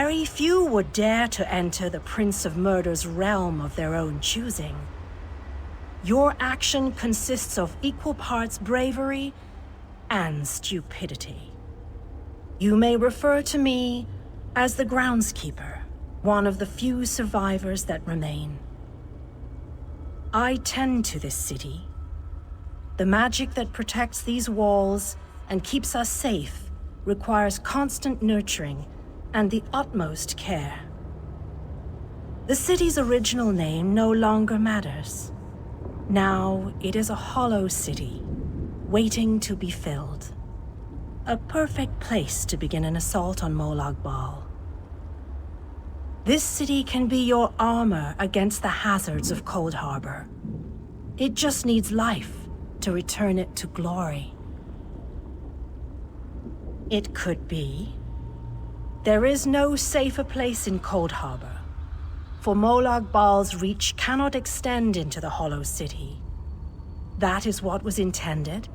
Very few would dare to enter the Prince of Murder's realm of their own choosing. Your action consists of equal parts bravery and stupidity. You may refer to me as the groundskeeper, one of the few survivors that remain. I tend to this city. The magic that protects these walls and keeps us safe requires constant nurturing and the utmost care. The city's original name no longer matters. Now it is a hollow city, waiting to be filled. A perfect place to begin an assault on Molag Bal. This city can be your armor against the hazards of 콜드하버. It just needs life to return it to glory. It could be. There is no safer place in 콜드하버, for Molag Bal's reach cannot extend into the hollow city. That is what was intended,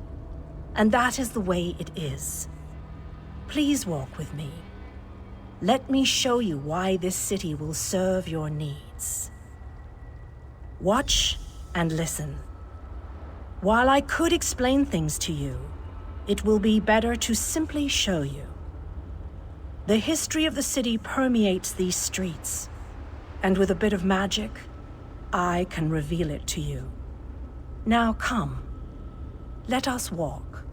and that is the way it is. Please walk with me. Let me show you why this city will serve your needs. Watch and listen. While I could explain things to you, it will be better to simply show you. The history of the city permeates these streets, and with a bit of magic, I can reveal it to you. Now come, let us walk.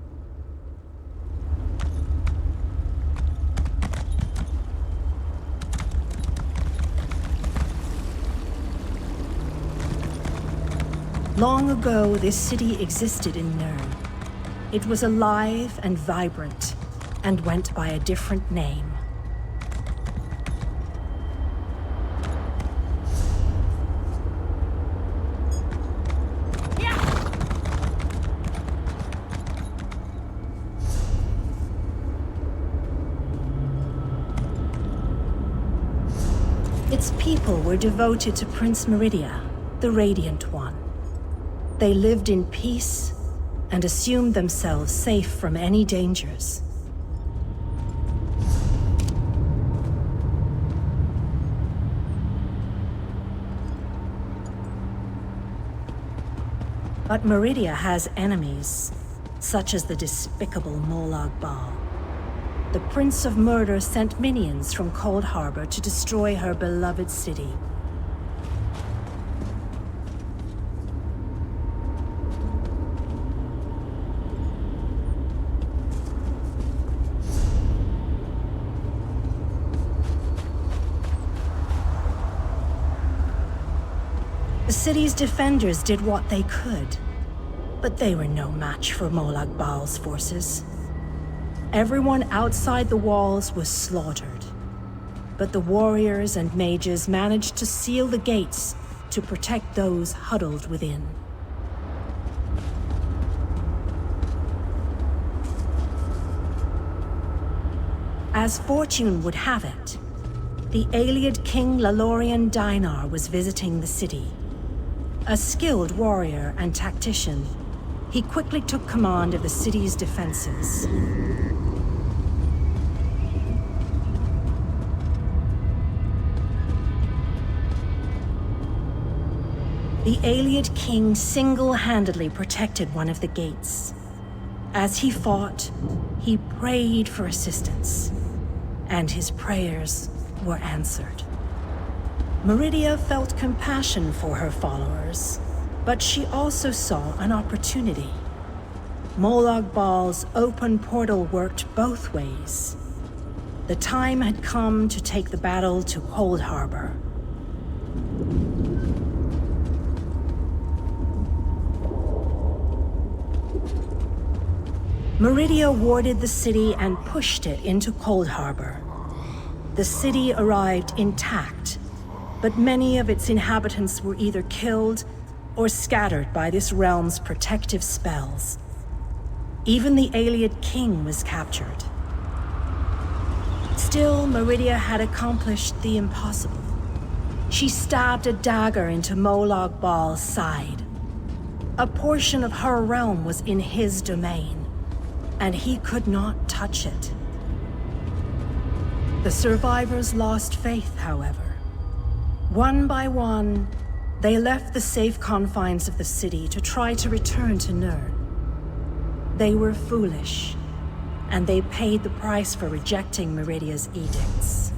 Long ago, this city existed in Nirn. It was alive and vibrant, and went by a different name. Its people were devoted to Prince Meridia, the Radiant One. They lived in peace and assumed themselves safe from any dangers. But Meridia has enemies, such as the despicable Molag Bal. The Prince of Murder sent minions from 콜드하버 to destroy her beloved city. The city's defenders did what they could, but they were no match for Molag Bal's forces. Everyone outside the walls was slaughtered, but the warriors and mages managed to seal the gates to protect those huddled within. As fortune would have it, the Ayleid king Lalorian Dinar was visiting the city. A skilled warrior and tactician, he quickly took command of the city's defenses. The Ayleid king single-handedly protected one of the gates. As he fought, he prayed for assistance, and his prayers were answered. Meridia felt compassion for her followers, but she also saw an opportunity. Molag Bal's open portal worked both ways. The time had come to take the battle to 콜드하버. Meridia warded the city and pushed it into 콜드하버. The city arrived intact, but many of its inhabitants were either killed or scattered by this realm's protective spells. Even the Ayleid king was captured. Still, Meridia had accomplished the impossible. She stabbed a dagger into Molag Bal's side. A portion of her realm was in his domain, and he could not touch it. The survivors lost faith, however. One by one, they left the safe confines of the city to try to return to Nirn. They were foolish, and they paid the price for rejecting Meridia's edicts.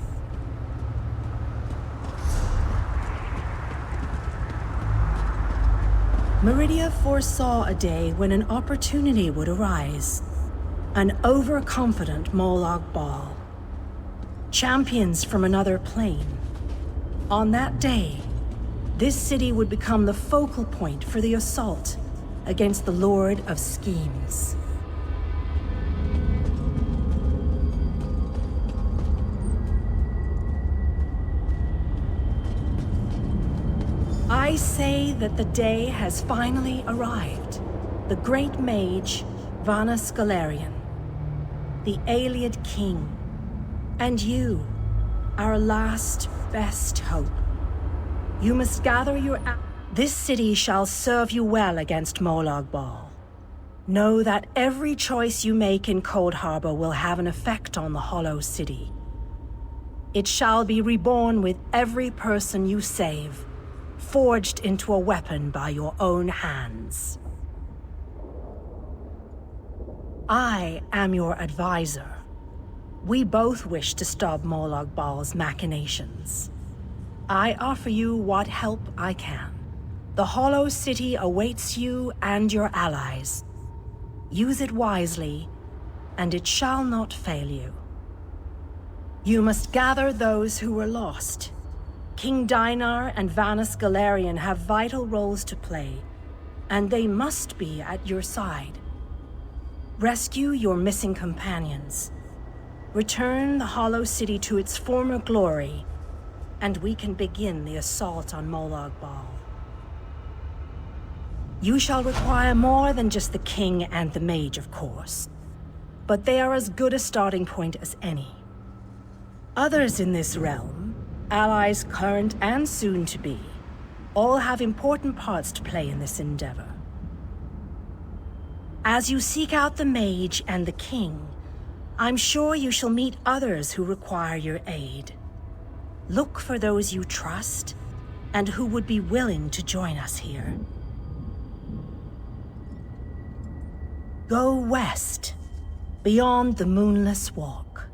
Meridia foresaw a day when an opportunity would arise. An overconfident Molag Bal. Champions from another plane. On that day, this city would become the focal point for the assault against the Lord of Schemes. I say that the day has finally arrived. The great mage, Vanus Galarian, the Ayleid king, and you, our last best hope. You must gather your... This city shall serve you well against Molag Bal. Know that every choice you make in Coldharbor will have an effect on the Hollow City. It shall be reborn with every person you save, forged into a weapon by your own hands. I am your advisor. We both wish to stop Molag Bal's machinations. I offer you what help I can. The Hollow City awaits you and your allies. Use it wisely, and it shall not fail you. You must gather those who were lost. King Dinar and Vanus Galarian have vital roles to play, and they must be at your side. Rescue your missing companions. Return the Hollow City to its former glory, and we can begin the assault on Molag Bal. You shall require more than just the king and the mage, of course, but they are as good a starting point as any. Others in this realm, allies current and soon to be, all have important parts to play in this endeavor. As you seek out the mage and the king, I'm sure you shall meet others who require your aid. Look for those you trust and who would be willing to join us here. Go west, beyond the Moonless Walk.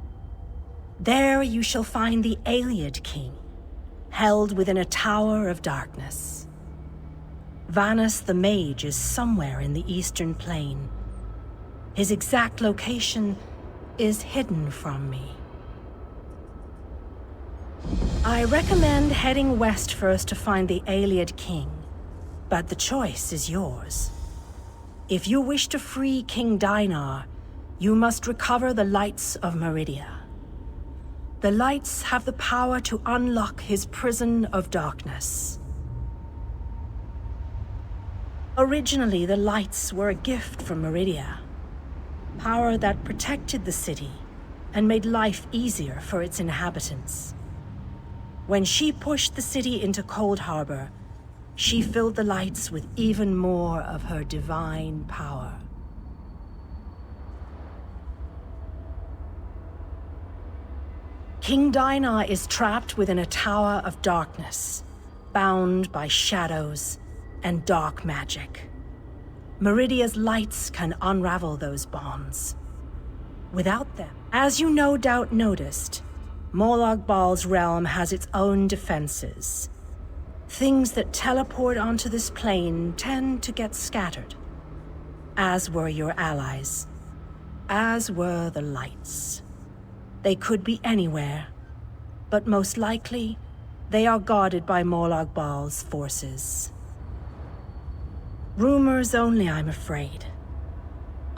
There you shall find the Ayleid king, held within a tower of darkness. Vanus the mage is somewhere in the eastern plain. His exact location is hidden from me. I recommend heading west first to find the Ayleid king, but the choice is yours. If you wish to free King Dinar, you must recover the lights of Meridia. The lights have the power to unlock his prison of darkness. Originally, the lights were a gift from Meridia, power that protected the city and made life easier for its inhabitants. When she pushed the city into Coldharbor, she filled the lights with even more of her divine power. King Dinar is trapped within a tower of darkness, bound by shadows and dark magic. Meridia's lights can unravel those bonds. Without them, as you no doubt noticed, Molag Bal's realm has its own defenses. Things that teleport onto this plane tend to get scattered, as were your allies, as were the lights. They could be anywhere, but most likely, they are guarded by Molag Bal's forces. Rumors only, I'm afraid.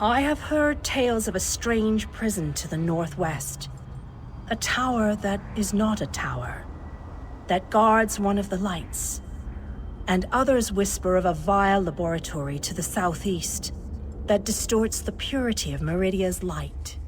I have heard tales of a strange prison to the northwest. A tower that is not a tower, that guards one of the lights. And others whisper of a vile laboratory to the southeast that distorts the purity of Meridia's light.